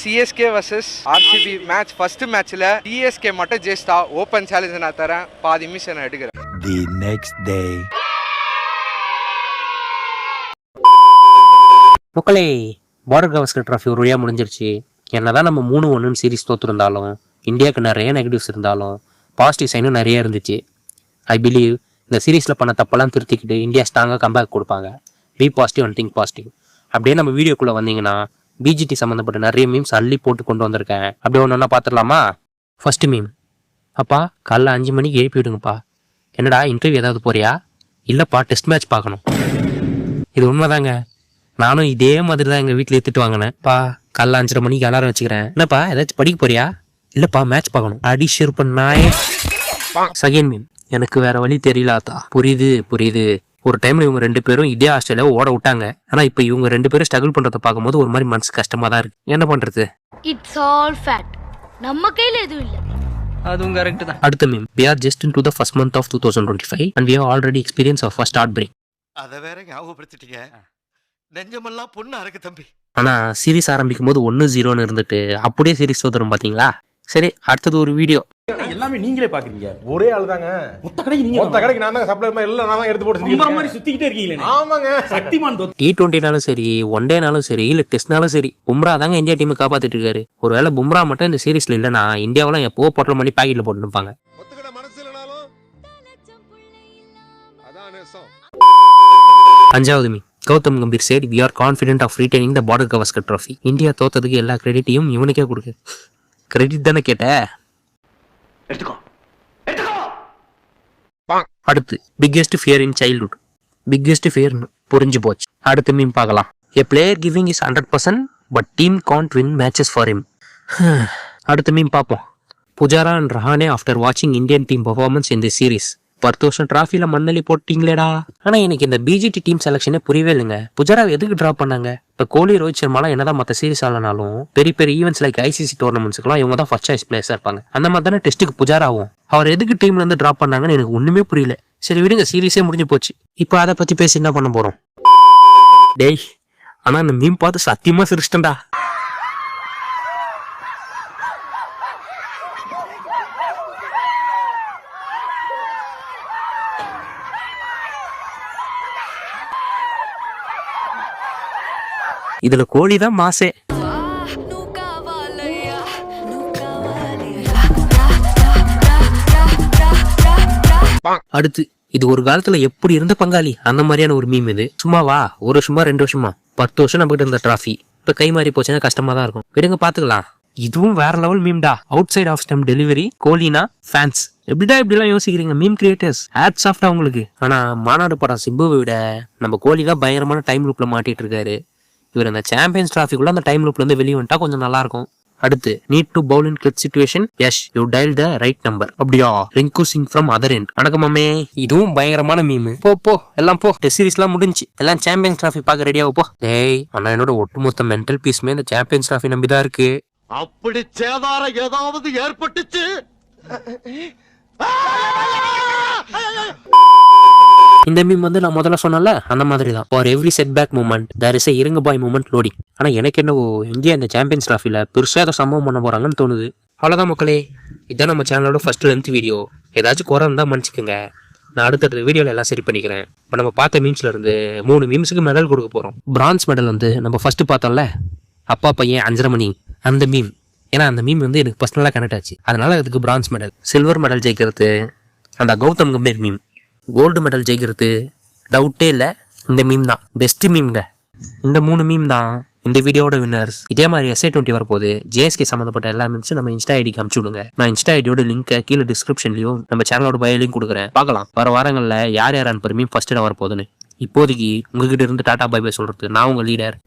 CSK versus RCB match. First மேட்ச்ல CSK மட்டும் ஜெயிச்சிட்டா open challenge நான் தரேன், பாதி மிஸ் நான் எடுக்கிறேன். The next day. மக்களே, பார்டர் கவாஸ்கர் ட்ராஃபி ஒரு வழியாக முடிஞ்சிருச்சு. என்னதான் நம்ம 3-1 சீரிஸ் தோற்றுருந்தாலும், இந்தியாவுக்கு நிறைய நெகட்டிவ்ஸ் இருந்தாலும் பாசிட்டிவ் சைனும் நிறைய இருந்துச்சு. ஐ பிலீவ் இந்த சீரீஸில் பண்ண தப்பெல்லாம் திருத்திக்கிட்டு இந்தியா ஸ்ட்ராங்காக கம்பேக் கொடுப்பாங்க. Be positive and think positive. அப்படியே நம்ம வீடியோக்குள்ளே வந்தீங்கன்னா பிஜிடி சம்மந்தப்பட்ட நிறைய மீம்ஸ் அள்ளி போட்டு கொண்டு வந்திருக்கேன். அப்படியே ஒன்று ஒன்றா பார்த்துடலாமா? ஃபர்ஸ்ட் மீம், அப்பா காலைல 5 மணிக்கு எழுப்பி விடுங்கப்பா. என்னடா இன்டர்வியூ ஏதாவது போறியா? இல்லைப்பா டெஸ்ட் மேட்ச் பார்க்கணும். இது உண்மைதாங்க. நானும் இதே மாதிரி தான் எங்கள் வீட்டில் எடுத்துட்டு வாங்கினேன். பா காலைல 5:30 மணிக்கு அலாரம் வச்சுக்கிறேன். என்னப்பா ஏதாச்சும் படிக்க போறியா? இல்லைப்பா மேட்ச் பார்க்கணும். அடி ஷேர் பண்ணாயே. செகண்ட் மீம், எனக்கு வேற வழி தெரியலாத்தா. புரியுது. ஒரு டைம்ல இவங்க 2 பேரும் இதே ஆஸ்திரேலியாவை ஓட விட்டாங்க. ஆனா இப்ப இவங்க 2 பேரும் ஸ்ட்ரகிள் பண்றதை பார்க்கும்போது ஒரு மாதிரி மனசு கஷ்டமா தான் இருக்கு. என்ன பண்றது? It's all fate. நம்ம கையில எதுவும் இல்ல. அதுவும் கரெக்ட் தான். அடுத்த meme, we are just into the first month of 2025 and we have already experienced our first heartbreak. அத வேற ஞாபகப்படுத்திட்டீங்க. நெஞ்சமெல்லாம் பொண்ணு அறக்கு தம்பி. ஆனா சீரிஸ் ஆரம்பிக்கும் போது 1-0 இருந்துட்டு அப்படியே சீரிஸ் தோத்துரும் பாத்தீங்களா? சரி, அடுத்தது ஒரு வீடியோ. எல்லாமே நீங்களே பாக்குறீங்க. ஒரே ஆளு தாங்க. மொத்த கடைக்கு நான் தான் சப்ளை எல்லாம் நான் தான் எடுத்து போட்டு செஞ்சு மாதிரி சுத்திக்கிட்டே இருக்கீங்களே. ஆமாங்க, சக்திமான் T20னாலும் சரி, ஒன் டேனாலும் சரி, இல்ல டெஸ்ட்னாலும் சரி, பும்ரா தாங்க இந்தியா டீமை காப்பாத்திட்டு இருக்காரு. ஒருவேளை பும்ரா மட்டும் இந்த சீரீஸ்ல இல்லைன்னா இந்தியாவெல்லாம் எப்போ பொட்டல் பண்ணி பாக்கெட்ல போட்டு இருப்பாங்க. அஞ்சாவது மீ, Gautam Gambhir said we are confident of retaining the border gavaskar trophy. India தோத்ததுக்கு எல்லா கிரெடிட்டையும் இவனுக்கே கொடுக்கு. கிரெடிட் தானே கேட்ட? அடுத்து, biggest fear in childhood. Biggest fear புரிஞ்சு போச்சு. அடுத்த மீம் பார்க்கலாம். A player giving is 100% but team can't win matches for him. அடுத்த மீம் பார்ப்போம். புஜாரா அண்ட் ரஹானே ஆஃப்டர் வாட்சிங் இந்தியன் டீம் பர்ஃபார்மன்ஸ் இன் தி சீரீஸ். 10 வருஷம் டிராஃபில மண்ணலி போட்டீங்களேடா. ஆனா எனக்கு இந்த பிஜிடி டீம் செலக்ஷனே புரியவே இல்லைங்க. புஜாராவை எதுக்கு டிராப் பண்ணாங்க? இப்ப கோலி, ரோஹித் சர்மாலாம் என்னதான் மற்ற சீரீஸ் ஆனாலும் பெரிய ஈவெண்ட்ஸ் லைக் ஐசிசி டோர்னமெண்ட்ஸ்க்குலாம் இவங்க தான் ஃபர்ஸ்ட் சாய்ஸ் பிளேயர்ஸா இருப்பாங்க. அந்த மாதிரி தானே டெஸ்ட்டுக்கு புஜாராவும். அவர் எதுக்கு டீம்ல இருந்து டிராப் பண்ணாங்கன்னு எனக்கு ஒண்ணுமே புரியல. சரி விடுங்க, சீரீஸே முடிஞ்சு போச்சு. இப்போ அதை பத்தி பேசி என்ன பண்ண போறோம்? டேய், ஆனா இந்த மீம் பார்த்து சத்தியமா சிரிச்சிட்டேன்டா. இதுல கோலி தான் மாசே. அடுத்து, இது ஒரு காலத்துல எப்படி இருந்த பங்காளி அந்த மாதிரியான ஒரு மீம். இது சும்மாவா? 1 வருஷமா 2 வருஷமா 10 வருஷம் நம்ம கிட்ட இருந்த டிராஃபி இப்ப கை மாறி போச்சுன்னா கஷ்டமா தான் இருக்கும். விடுங்க பாத்துக்கலாம். இதுவும் வேற லெவல் மீம்டா. Outside of stump delivery, கோலினா ஃபேன்ஸ். எப்படிலாம் யோசிக்கிறீங்க மீம் கிரியேட்டர்ஸ்? ஹேட்ஸ் ஆஃப் உங்களுக்கு. ஆனா மாநாடு படம் சிம்புவை விட நம்ம கோலி தான் பயங்கரமான டைம் லூப்ல மாட்டிட்டு இருக்காரு. இவர் அந்த சாம்பியன்ஸ் டிராஃபிக்குள்ள அந்த டைம் லூப்ல இருந்து வெளியே வந்துட்டா கொஞ்சம் நல்லா இருக்கும். அடுத்து, need to bowl in clutch situation. Yes, you dial the right number. அப்படியா? Rinku Singh from other end. வணக்கமாமே. இதுவும் பயங்கரமான மீம். போ எல்லாம் போ. டெஸ்ட் சீரிஸ்லாம் முடிஞ்சு எல்லாம் சாம்பியன்ஸ் டிராஃபி பார்க்க ரெடியாக போ. டேய், ஆனா என்னோட ஒட்டுமொத்த மென்டல் பீஸ்மே இந்த சாம்பியன்ஸ் டிராஃபி நம்பிதான் இருக்கு. அப்படி சேதாரம் ஏதாவது ஏற்பட்டுச்சு. இந்த மீம் வந்து நான் முதல்ல சொன்னல அந்த மாதிரி தான். For every setback moment there is a இறங்கு பாய் மூமெண்ட் லோடிங். ஆனா எனக்கு என்னவோ இந்தியா இந்த சாம்பியன்ஸ் டிராஃபில பெருசா ஏதோ சம்பவம் பண்ண போறாங்கன்னு தோணுது. அவ்வளவுதான் மக்களே, இதான் நம்ம சேனலோட ஃபர்ஸ்ட் லென்த் வீடியோ. ஏதாச்சும் குறை இருந்தா மன்னிச்சுக்கோங்க. நான் அடுத்த வீடியோல எல்லாம் சரி பண்ணிக்கிறேன். இப்போ நம்ம பார்த்த மீம்ஸ்ல இருந்து 3 மீம்ஸுக்கு மெடல் கொடுக்க போறோம். பிரான்ஸ் மெடல் வந்து நம்ம ஃபர்ஸ்ட் பார்த்தோம்ல, அப்பா பையன் 5:30 மணி அந்த மீம். ஏன்னா அந்த மீம் வந்து எனக்கு பர்சனலா கனெக்ட் ஆச்சு, அதனால அதுக்கு பிரான்ஸ் மெடல். சில்வர் மெடல் ஜெயிக்கிறது அந்த Gautam Gambhir meme. Gold medal ஜெயிக்கிறது டவுட்டே இல்லை இந்த மீம் தான். பெஸ்ட் மீம்ங்க. இந்த 3 மீம் தான் இந்த வீடியோட வின்னர்ஸ். இதே மாதிரி SA20 வரப்போகுது. ஜேஎஸ்கே சம்மந்தப்பட்ட எல்லா மீம்ஸும் நம்ம இன்ஸ்டா ஐடிக்கு அனுப்பிச்சு விடுங்க. நான் இன்ஸ்டா ஐடியோட லிங்க்கை கீழே டிஸ்கிரிப்ஷன்லையும் நம்ம சேனலோட பயோ லிங்க் கொடுக்குறேன். பார்க்கலாம் வர வாரங்களில் யார் அனுப்புற மீம் ஃபர்ஸ்ட் வரப்போகுதுன்னு. இப்போதைக்கு உங்ககிட்ட இருந்து டாடா பை பை சொல்றது நான் உங்க லீடர்.